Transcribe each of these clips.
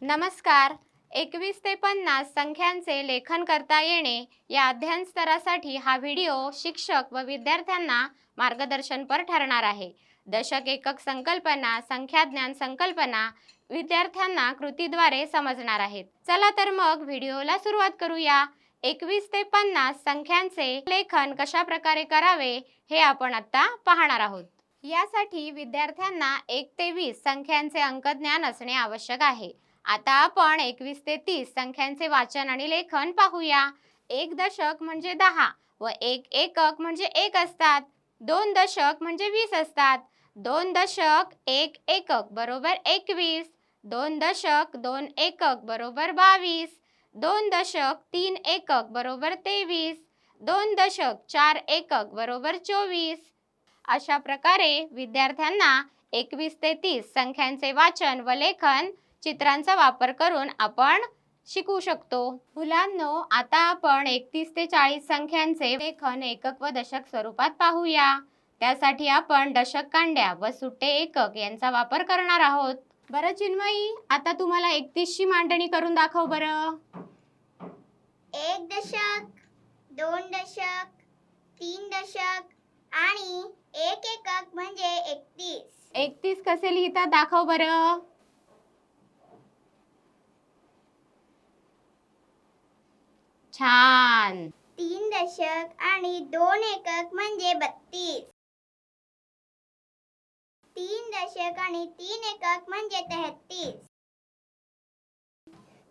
नमस्कार. 21 ते 50 संख्यांचे लेखन करता येणे या अध्ययन स्तरासाठी हा व्हिडिओ शिक्षक व विद्यार्थ्यांना मार्गदर्शनपर ठरणार आहे. दशक एकक संकल्पना, संख्याज्ञान संकल्पना विद्यार्थ्यांना कृतीद्वारे समजणार आहेत. चला तर मग व्हिडिओला सुरुवात करूया. 21 ते 50 संख्यांचे लेखन कशा प्रकारे करावे हे आपण आता पाहणार आहोत. यासाठी विद्यार्थ्यांना 1 ते 20 संख्यांचे अंकज्ञान असणे आवश्यक आहे. आता आपण 21 ते 30 संख्यांचे वाचन आणि लेखन पाहूया. 1 दशक म्हणजे 10 व 1 एकक म्हणजे 1 असतात. 2 दशक म्हणजे 20 असतात. 2 दशक 1 एकक बरोबर 21. 2 दशक 2 एकक बरोबर 22. 2 दशक 3 एकक बरोबर 23. 2 दशक 4 एकक बरोबर 24. अशा प्रकारे विद्यार्थ्यांना 21 ते 30 संख्यांचे वाचन व लेखन चित्रांचा वापर करून आपण शिकू शकतो. मुलांनो, आता आपण 31 ते 40 संख्यांचे लेखन एकक व दशक स्वरूपात पाहूया. त्यासाठी आपण दशक कांड्या व सुट्टे एकक यांचा वापर करणार आहोत. बरं चिन्मयी, आता तुम्हाला 31 ची मांडणी करून दाखव बरं. 1 दशक, 2 दशक, 3 दशक आणि 1 एकक म्हणजे 31. 31 कसे लिहितात दाखव बरं. छान. 3 दशक आणि 2 एकक म्हणजे 32. 3 दशक आणि 3 एकक म्हणजे 33.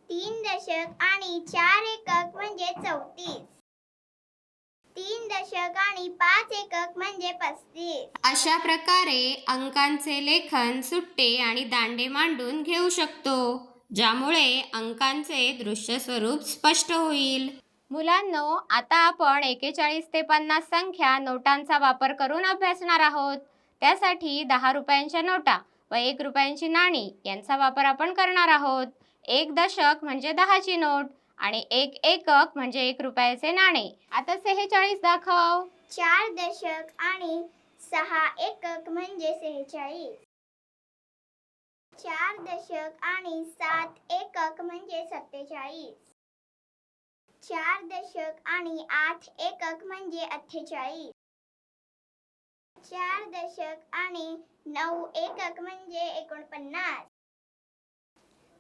3 दशक आणि 4 एकक म्हणजे 34. 3 दशक आणि 5 एकक म्हणजे 35. अशा प्रकारे अंकांचे लेखन सुट्टे आणि दांडे मांडून घेऊ शकतो, ज्यामुळे अंकांचे दृश्य स्वरूप स्पष्ट होईल. मुलांनो, आता आपण 41 ते 50 संख्या नोटांचा वापर करून अभ्यासणार आहोत. त्यासाठी 10 रुपयांच्या नोटा व 1 रुपयांची नाणी यांचा वापर आपण करणार आहोत. 1 दशक म्हणजे 10 ची नोट आणि 1 एकक म्हणजे 1 रुपयाचे नाणे. आता 46 दाखव. 4 दशक आणि 6 एकक म्हणजे 46. 4 दशक आणि 7 एकक म्हणजे 47. 4 दशक आणि 8 एकक म्हणजे 48. 4 दशक आणि 9 एकक म्हणजे 49.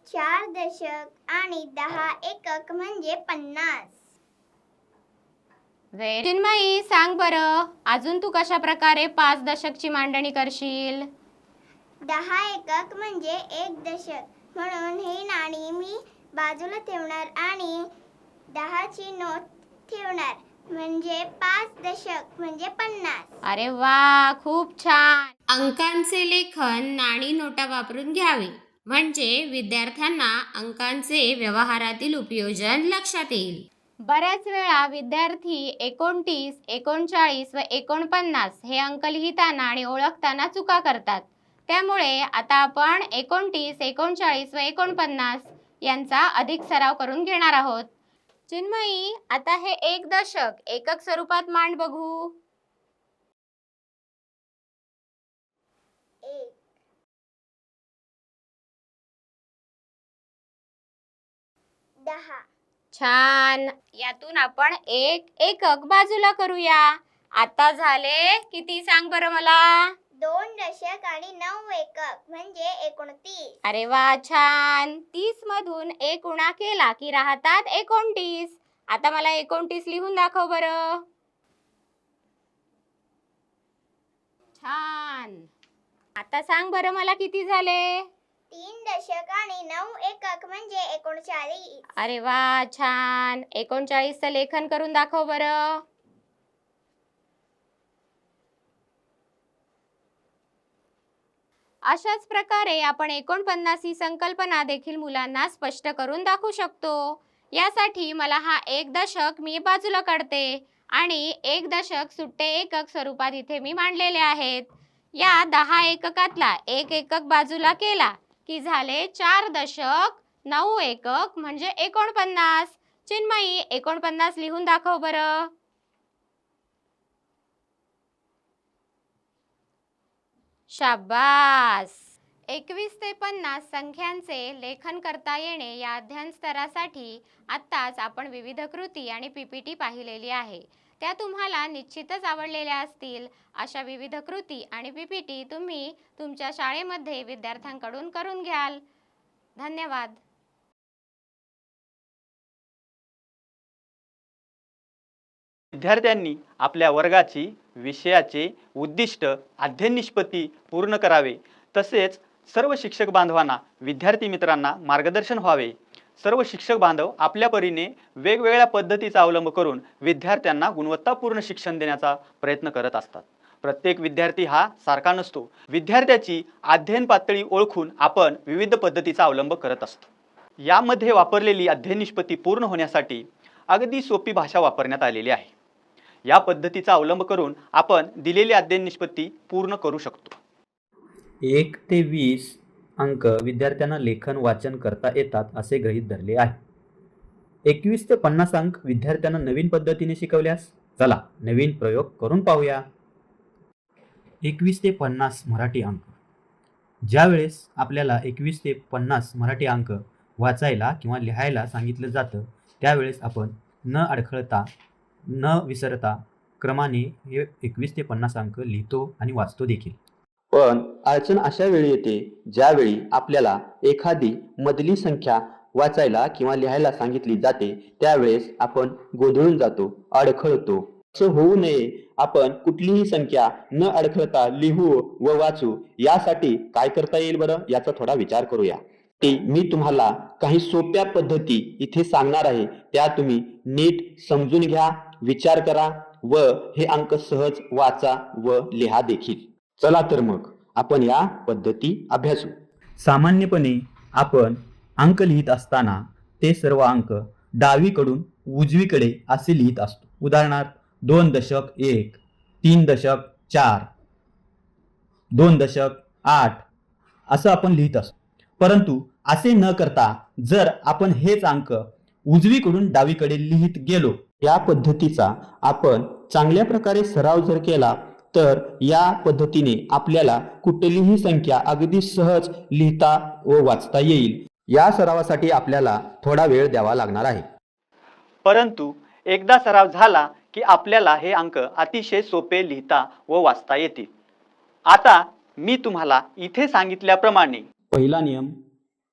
4 दशक आणि 10 एकक म्हणजे 50. चिन्मयी, सांग बरं, अजून तू कशा प्रकारे 5 दशकची मांडणी करशील? 10 एकक म्हणजे 1 दशक, म्हणून हे नाणी मी बाजूला ठेवणार आणि 10 ची नोट ठेवणार, म्हणजे 5 दशक म्हणजे 50. अरे वा, खूप छान. अंकांचे लेखन नाणी नोटा वापरून घ्यावे, म्हणजे विद्यार्थ्यांना अंकांचे व्यवहारातील उपयोजन लक्षात येईल. बऱ्याच वेळा विद्यार्थी 29, 39 व 49 हे अंक लिहिताना आणि ओळखताना चुका करतात. त्यामुळे आता आपण 29, 39 व 49 यांचा अधिक सराव करून घेणार आहोत. चिन्मयी, आता हे 1 दशक एकक स्वरूपात मांड बघू. 1 10. छान. यातून आपण 1 एकक बाजूला करूया. आता झाले किती सांग बरं मला. 2 दशक आणि 9 एकक म्हणजे 29. अरे वा, छान. 30 मधून 1 उणा केला की राहतात 29. आता मला 29 लिहून दाखव बरं. छान. आता सांग बरं मला किती झाले. 3 दशक आणि 9 एकक म्हणजे 39. अरे वा, छान. 39चं लेखन करून दाखव बरं. अशाच प्रकारे आपण 49 ही संकल्पना देखील मुलांना स्पष्ट करून दाखवू शकतो. यासाठी मला हा 1 दशक मी बाजूला काढते आणि 1 दशक सुट्टे एकक स्वरूपात इथे मी मांडलेले आहेत. या 10 एककातला 1 एकक बाजूला केला की झाले 4 दशक 9 एकक म्हणजे 49. चिन्मयी, 49 लिहून दाखव बरं. शाबास. 21 ते 50 संख्यांचे लेखन करता येणे या अध्ययन स्तरासाठी आत्ताच आपण विविध कृती आणि PPT पाहिलेली आहे. त्या तुम्हाला निश्चितच आवडलेल्या असतील. अशा विविध कृती आणि PPT तुम्ही तुमच्या शाळेमध्ये विद्यार्थ्यांकडून करून घ्याल. धन्यवाद. विद्यार्थ्यांनी आपल्या वर्गाची विषयाचे उद्दिष्ट अध्ययन निष्पत्ती पूर्ण करावे. तसेच सर्व शिक्षक बांधवांना विद्यार्थी मित्रांना मार्गदर्शन व्हावे. सर्व शिक्षक बांधव आपल्या परीने वेगवेगळ्या पद्धतीचा अवलंब करून विद्यार्थ्यांना गुणवत्तापूर्ण शिक्षण देण्याचा प्रयत्न करत असतात. प्रत्येक विद्यार्थी हा सारखा नसतो. विद्यार्थ्याची अध्ययन पातळी ओळखून आपण विविध पद्धतीचा अवलंब करत असतो. यामध्ये वापरलेली अध्ययन निष्पत्ती पूर्ण होण्यासाठी अगदी सोपी भाषा वापरण्यात आलेली आहे. या पद्धतीचा अवलंब करून आपण दिलेली अध्ययन निष्पत्ती पूर्ण करू शकतो. 1 ते 20 अंक विद्यार्थ्यांना लेखन वाचन करता येतात असे गृहीत धरले आहे. 21 ते 50 अंक विद्यार्थ्यांना नवीन पद्धतीने शिकवल्यास चला नवीन प्रयोग करून पाहूया. 21 ते 50 मराठी अंक. ज्यावेळेस आपल्याला 21 ते 50 मराठी अंक वाचायला किंवा लिहायला सांगितलं जातं त्यावेळेस आपण न अडखळता न विसरता क्रमाने हे 21 ते 50 अंक लिहितो आणि वाचतो देखील. पण अडचण अशा वेळी येते ज्यावेळी आपल्याला एखादी मधली संख्या वाचायला किंवा लिहायला सांगितली जाते त्यावेळेस आपण गोंधळून जातो, अडखळतो. असं होऊ नये, आपण कुठलीही संख्या न अडखळता लिहू व वाचू यासाठी काय करता येईल बरं, याचा थोडा विचार करूया. मी तुम्हाला काही सोप्या पद्धती इथे सांगणार आहे, त्या तुम्ही नीट समजून घ्या, विचार करा व हे अंक सहज वाचा व लिहा देखील. चला तर मग आपण या पद्धती अभ्यासू. सामान्यपणे आपण अंक लिहित असताना ते सर्व अंक डावीकडून उजवीकडे असे लिहित असतो. उदाहरणार्थ 2.1, 3.4, 2.8 असं आपण लिहित असतो. परंतु असे न करता जर आपण हेच अंक उजवीकडून डावीकडे लिहित गेलो, या पद्धतीचा आपण चांगल्या प्रकारे सराव जर केला तर या पद्धतीने आपल्याला कुठलीही संख्या अगदी सहज लिहिता व वाचता येईल. या सरावासाठी आपल्याला थोडा वेळ द्यावा लागणार आहे. परंतु एकदा सराव झाला की आपल्याला हे अंक अतिशय सोपे लिहिता व वाचता येतील. आता मी तुम्हाला इथे सांगितल्याप्रमाणे पहिला नियम,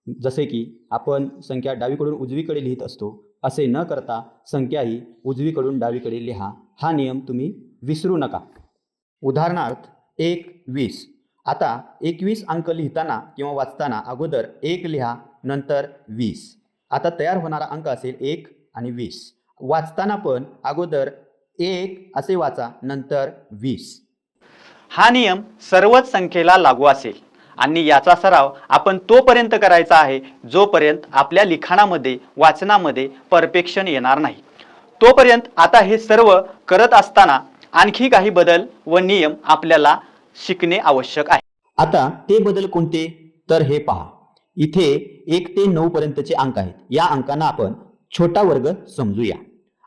जसे की आपण संख्या डावीकडून उजवीकडे लिहित असतो असे न करता संख्याही उजवीकडून डावीकडे लिहा. हा नियम तुम्ही विसरू नका. उदाहरणार्थ 21. आता 21 अंक लिहिताना किंवा वाचताना अगोदर 1 लिहा, नंतर 20. आता तयार होणारा अंक असेल 1 आणि 20. वाचताना पण अगोदर 1 असे वाचा, नंतर 20. हा नियम सर्वच संख्येला लागू असेल आणि याचा सराव आपण तोपर्यंत करायचा आहे जोपर्यंत आपल्या लिखाणामध्ये वाचनामध्ये परफेक्शन येणार नाही. तोपर्यंत आता हे सर्व करत असताना आणखी काही बदल व नियम आपल्याला शिकणे आवश्यक आहे. आता ते बदल कोणते, तर हे पहा. इथे 1 ते 9 पर्यंतचे अंक आहेत. या अंकांना आपण छोटा वर्ग समजूया.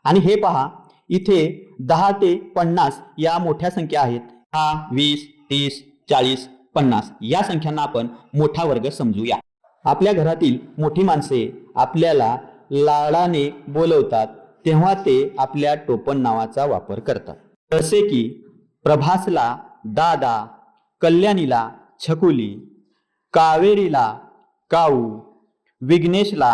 आणि हे पहा, इथे 10 ते 50 या मोठ्या संख्या आहेत. 10, 20, 30, 40, 50 या संख्यांना आपण मोठा वर्ग समजूया. आपल्या घरातील मोठी माणसे आपल्याला लाडाने बोलवतात तेव्हा ते आपल्या टोपण नावाचा वापर करतात. जसे की प्रभासला दादा, कल्याणीला छकुली, कावेरीला काऊ, विघ्नेशला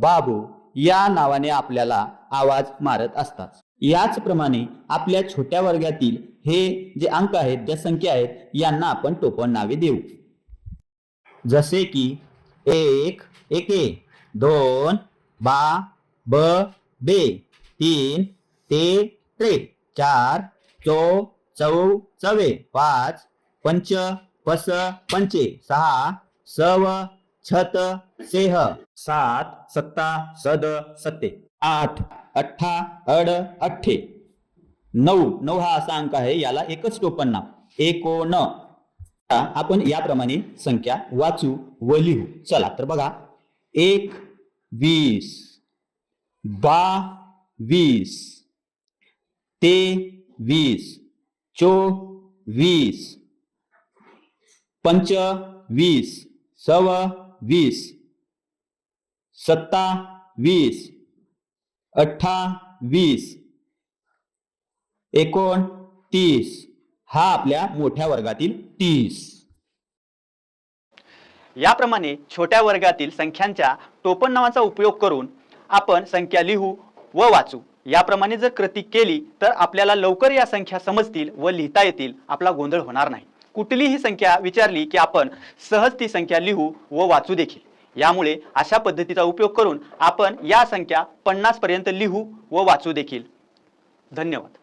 बाबू या नावाने आपल्याला आवाज मारत असतात. याचप्रमाणे आपल्या छोट्या वर्गातील हे जे अंक आहेत, ज्या संख्या आहेत, यांना आपण टोपण नावे देऊ. जसे की 1 एके, 2 बा ब बे, 3 ते त्रे, 4 चौ चौ चवे, 5 पंच पस पंचे, 6 सव छत सेह, 7 सत्ता सद सत्ते, 8 अठ्ठा अड अठ्ठे, 9 हा असा अंक आहे, याला एकच टोपण नाव 19. आपण याप्रमाणे संख्या वाचू व लिहू. चला तर बघा. 1 20, 22, ते 20, 24, 25, 26 27 28 29 हा आपल्या मोठ्या वर्गातील 30. याप्रमाणे छोट्या वर्गातील संख्यांच्या टोपण नावाचा उपयोग करून आपण संख्या लिहू व वाचू. याप्रमाणे जर कृती केली तर आपल्याला लवकर या संख्या समजतील व लिहिता येतील. आपला गोंधळ होणार नाही. कुठलीही संख्या विचारली की आपण सहज ती संख्या लिहू व वाचू देखील. यामुळे अशा पद्धतीचा उपयोग करून आपण या संख्या 50 पर्यंत लिहू व वाचू देखील. धन्यवाद.